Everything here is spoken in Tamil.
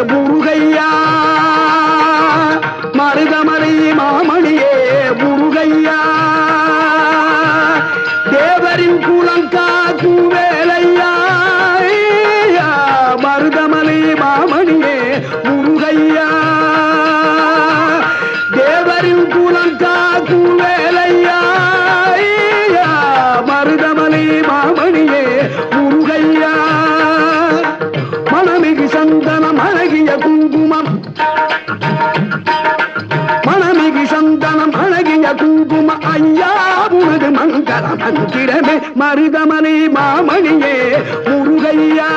முருகையா மருதமலை மாமணியே முருகையா தேவரின் குலங்காக்கும் வேலையா மருதமலை மாமணியே முருகையா தேவரின் குலங்காக்கும் வேலையா மருதமலை மாமணியே முருகையா மணமிகு சந்தனம் அழகிய குங்குமம் மணமிகு சந்தனம் அழகிய குங்கும ஐயா உனது மங்கள மந்திரமே மருதமலை மாமணியே முருகையா